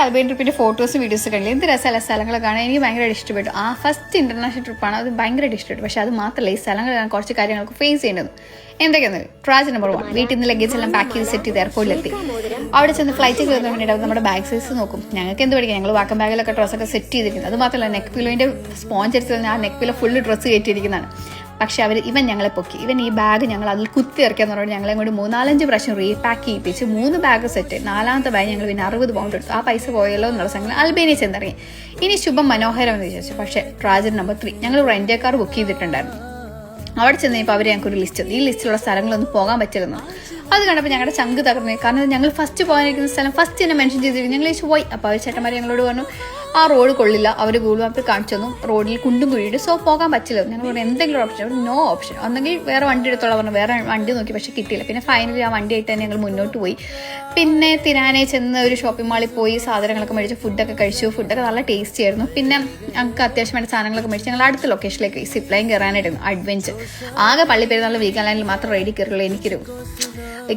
Albanian ട്രിപ്പിന്റെ ഫോട്ടോസും വീഡിയോസും കണ്ടില്ല. എന്ത് രസമല്ല സ്ഥലങ്ങൾ കാണാൻ. എനിക്ക് ഭയങ്കരമായിട്ട് ഇഷ്ടപ്പെട്ടു. ആ ഫസ്റ്റ് ഇന്റർനാഷണൽ ട്രിപ്പാണ്, അത് ഭയങ്കരമായിട്ട് ഇഷ്ടപ്പെട്ടു. പക്ഷെ അത് മാത്രമല്ല, ഈ സ്ഥലങ്ങൾ കുറച്ച് കാര്യങ്ങൾക്ക് ഫേസ് ചെയ്യേണ്ടത് എന്തൊക്കെയാണ്. ട്രാജഡി നമ്പർ 1, വീട്ടിൽ നിന്ന് ലഗേജ് എല്ലാം പാക്ക് ചെയ്ത് സെറ്റ് ചെയ്ത് എയർപോർട്ടിലെത്തി. അവിടെ ചെന്ന് ഫ്ലൈറ്റ് കയറുന്ന വേണ്ടിയിട്ട് നമ്മുടെ ബാഗ് സൈസ് നോക്കും. ഞങ്ങൾക്ക് എന്ത് പഠിക്കാം, ഞങ്ങൾ വാക്കം ബാഗിലൊക്കെ ഡ്രസ്സൊക്കെ സെറ്റ് ചെയ്തിരിക്കുന്നത്. അത് മാത്രമല്ല, നെക്ക് പിലോന്റെ സ്പോഞ്ച് എടുത്ത് ആ നെക്ക് പിലോ ഫുള്ള് ഡ്രസ്സ് കയറ്റിയിരിക്കുന്നതാണ്. പക്ഷെ ഇവൻ ഞങ്ങളെ പൊക്കി. ഇവൻ ഈ ബാഗ് ഞങ്ങൾ അതിൽ കുത്തി ഇറക്കിയെന്ന് പറഞ്ഞാൽ ഞങ്ങളെ കൊണ്ട് 3-4 പ്രാവശ്യം റീപാക്ക് ചെയ്യിപ്പിച്ച് 3 ബാഗ് സെറ്റ്. 4ാമത്തെ ബാഗ് ഞങ്ങൾ പിന്നെ 60 പൗണ്ട് എടുത്തു. ആ പൈസ പോയല്ലോ എന്നുള്ള സംഘം അൽബേനിയ ചെന്നിറങ്ങി. ഇനി ശുഭം മനോഹരം എന്ന് വിചാരിച്ചു. പക്ഷേ ട്രാജഡി നമ്പർ 3, ഞങ്ങൾ റെന്റ് കാർ ബുക്ക് ചെയ്തിട്ടുണ്ടായിരുന്നു. അവിടെ ചെന്നപ്പോൾ അവർ ഞങ്ങൾക്ക് ഒരു ലിസ്റ്റ്, ഈ ലിസ്റ്റിലുള്ള സ്ഥലങ്ങളൊന്നും പോകാൻ പറ്റില്ലെന്നു. അത് കണ്ടപ്പോൾ ഞങ്ങളുടെ ചങ്ക് തകർന്നു. കാരണം ഞങ്ങൾ ഫസ്റ്റ് പോകാനിരിക്കുന്ന സ്ഥലം ഫസ്റ്റ് തന്നെ മെൻഷൻ ചെയ്തിരിക്കും. ഞങ്ങൾ ചോദിച്ചു പോയി. അപ്പോൾ അവർ ചേട്ടന്മാർ ഞങ്ങളോട് പറഞ്ഞു ആ റോഡ് കൊള്ളില്ല. അവർ ഗൂഗിൾ മാപ്പിൽ കാണിച്ചു തന്നു, റോഡിൽ കുണ്ടും കുഴിയിട്ട്, സോ പോകാൻ പറ്റില്ല. ഞങ്ങൾ പറഞ്ഞു എന്തെങ്കിലും ഓപ്ഷൻ. No option. ഒന്നെങ്കിൽ വേറെ വണ്ടി എടുത്തോളം പറഞ്ഞു. വേറെ വണ്ടി നോക്കി, പക്ഷേ കിട്ടിയില്ല. പിന്നെ ഫൈനലി ആ വണ്ടിയായിട്ട് തന്നെ ഞങ്ങൾ മുന്നോട്ട് പോയി. പിന്നെ തിരാനെ ചെന്ന് ഒരു ഷോപ്പിംഗ് മാളിൽ പോയി സാധനങ്ങളൊക്കെ മേടിച്ച് ഫുഡൊക്കെ കഴിച്ചു. ഫുഡൊക്കെ നല്ല ടേസ്റ്റി ആയിരുന്നു. പിന്നെ ഞങ്ങൾക്ക് അത്യാവശ്യമായിട്ട് സാധനങ്ങളൊക്കെ മേടിച്ച് ഞങ്ങൾ അടുത്ത ലൊക്കേഷനിലേക്ക് സിപ്പ് ലൈൻ കയറാനായിരുന്നു. അഡ്വഞ്ചർ ആകെ പള്ളി പെരുന്നാൾ വീക്കെൻഡ് ലൈനിൽ മാത്രം റൈഡിൽ കയറുള്ളൂ. എനിക്കൊരു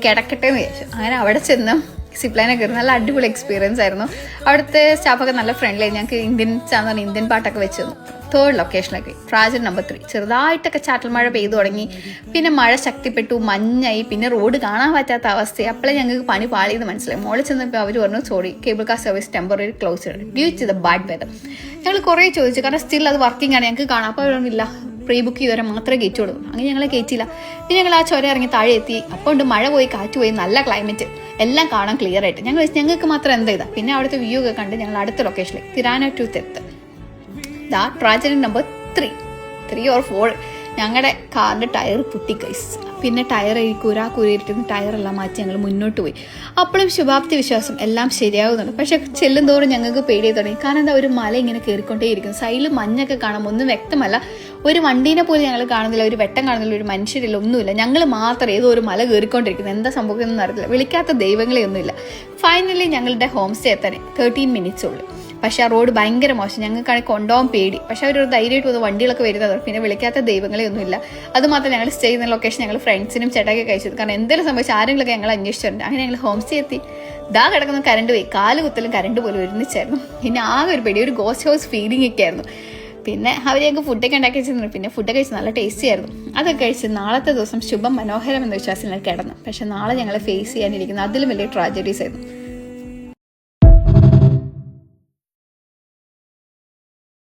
കിടക്കട്ടെ എന്ന് വിചാരിച്ചു. അങ്ങനെ അവിടെ ചെന്ന് സിപ്ലൈനെ കയറി നല്ല അടിപൊളി എക്സ്പീരിയൻസ് ആയിരുന്നു. അവിടുത്തെ സ്റ്റാഫൊക്കെ നല്ല ഫ്രണ്ട്ലി. ഞങ്ങൾക്ക് ഇന്ത്യൻ പാട്ടൊക്കെ വെച്ച് തന്നു. 3rd ലൊക്കേഷനിലേക്ക് tragedy number 3. ചെറുതായിട്ടൊക്കെ ചാറ്റൽ മഴ പെയ്തു തുടങ്ങി. പിന്നെ മഴ ശക്തിപ്പെട്ടു, മഞ്ഞായി. പിന്നെ റോഡ് കാണാൻ പറ്റാത്ത അവസ്ഥ. അപ്പോഴേ ഞങ്ങൾക്ക് പണി പാളിയെന്ന് മനസ്സിലായി. മോളിൽ ചെന്നപ്പോൾ അവർ പറഞ്ഞു sorry, cable car service temporary close due to the bad weather. ഞങ്ങൾ കുറേ ചോദിച്ചു, കാരണം സ്റ്റിൽ അത് വർക്കിംഗ് ആണ്, ഞങ്ങൾക്ക് കാണാം. അപ്പോൾ അവരൊന്നുമില്ല, പ്രീ ബുക്ക് ചെയ്തവരെ മാത്രമേ കയറ്റി കൊടുക്കും. അങ്ങനെ ഞങ്ങളെ കയറ്റിയില്ല. പിന്നെ ഞങ്ങൾ ആ ചുരം ഇറങ്ങി താഴെ എത്തി. അപ്പോൾ ഉണ്ട് മഴ പോയി, കാറ്റ് പോയി, നല്ല ക്ലൈമറ്റ്, എല്ലാം കാണാൻ ക്ലിയർ ആയിട്ട്. ഞങ്ങൾക്ക് മാത്രം എന്താ ഇതാ. പിന്നെ അവിടുത്തെ വ്യൂ ഒക്കെ കണ്ട് ഞങ്ങൾ അടുത്ത ലൊക്കേഷനിലേക്ക് തിരാന ടു തെത്ത്. ദാ ട്രാജഡി നമ്പർ 3 or 4. ഞങ്ങളുടെ കാറിൻ്റെ ടയർ പൊട്ടി ഗൈസ്. പിന്നെ ടയർ കുരയിരിക്കുന്ന ടയറെല്ലാം മാറ്റി ഞങ്ങൾ മുന്നോട്ട് പോയി. അപ്പോഴും ശുഭാപ്തി വിശ്വാസം എല്ലാം ശരിയാവുന്നുണ്ട്. പക്ഷെ ചെല്ലും തോറും ഞങ്ങൾക്ക് പേടിയായി തുടങ്ങി. കാരണം എന്താ, ഒരു മല ഇങ്ങനെ കയറിക്കൊണ്ടേയിരിക്കുന്നു. സൈഡിൽ മഞ്ഞൊക്കെ കാണാം, ഒന്നും വ്യക്തമല്ല. ഒരു വണ്ടീനെ പോലും ഞങ്ങൾ കാണുന്നില്ല, ഒരു വെട്ടം കാണുന്നില്ല, ഒരു മനുഷ്യരില്ല, ഒന്നുമില്ല. ഞങ്ങൾ മാത്രം ഏതോ ഒരു മല കയറിക്കൊണ്ടിരിക്കുന്നത്. എന്താ സംഭവിക്കുന്നതെന്ന് അറിയില്ല. വിളിക്കാത്ത ദൈവങ്ങളെ ഒന്നുമില്ല. ഫൈനലി ഞങ്ങളുടെ ഹോം സ്റ്റേ എത്താൻ 13 മിനിറ്റ്സ് ഉള്ളു. പക്ഷെ ആ റോഡ് ഭയങ്കര മോശം. ഞങ്ങൾക്കാണെങ്കിൽ കൊണ്ടുപോകാൻ പേടി. പക്ഷെ അവരൊരു ധൈര്യമായിട്ട് വന്ന് വണ്ടികളൊക്കെ വരുന്നത്. പിന്നെ വിളിക്കാത്ത ദൈവങ്ങളെ ഒന്നുമില്ല. അതുമാത്രം ഞങ്ങൾ സ്റ്റേ ചെയ്യുന്ന ലൊക്കേഷൻ ഞങ്ങൾ ഫ്രണ്ട്സിനും ചേട്ടാക്കി കഴിച്ചത്. കാരണം എന്തെങ്കിലും സംഭവിച്ചാൽ ആരെങ്കിലൊക്കെ ഞങ്ങൾ അന്വേഷിച്ചിട്ടുണ്ട്. അങ്ങനെ ഞങ്ങൾ ഹോം സ്റ്റേ എത്തി. ദാ കിടക്കുന്ന കറണ്ട് പോയി. കാല് കുത്തലും കറണ്ട് പോലും ഒരുമിച്ചായിരുന്നു. പിന്നെ ആകെ ഒരു പേടി, ഒരു ഗോസ്റ്റ് ഹൗസ് ഫീലിംഗ് ഒക്കെ ആയിരുന്നു. പിന്നെ അവർ ഞങ്ങൾക്ക് ഫുഡൊക്കെ ഉണ്ടാക്കി വെച്ചിരുന്നു. പിന്നെ ഫുഡൊക്കെ കഴിച്ച് നല്ല ടേസ്റ്റി ആയിരുന്നു. അതൊക്കെ കഴിച്ച് നാളത്തെ ദിവസം ശുഭം മനോഹരം എന്ന വിശ്വാസം ഞങ്ങൾ കിടന്നു. പക്ഷെ നാളെ ഞങ്ങളെ ഫേസ് ചെയ്യാനിരിക്കുന്ന അതിലും വലിയ ട്രാജഡീസ് ആയിരുന്നു.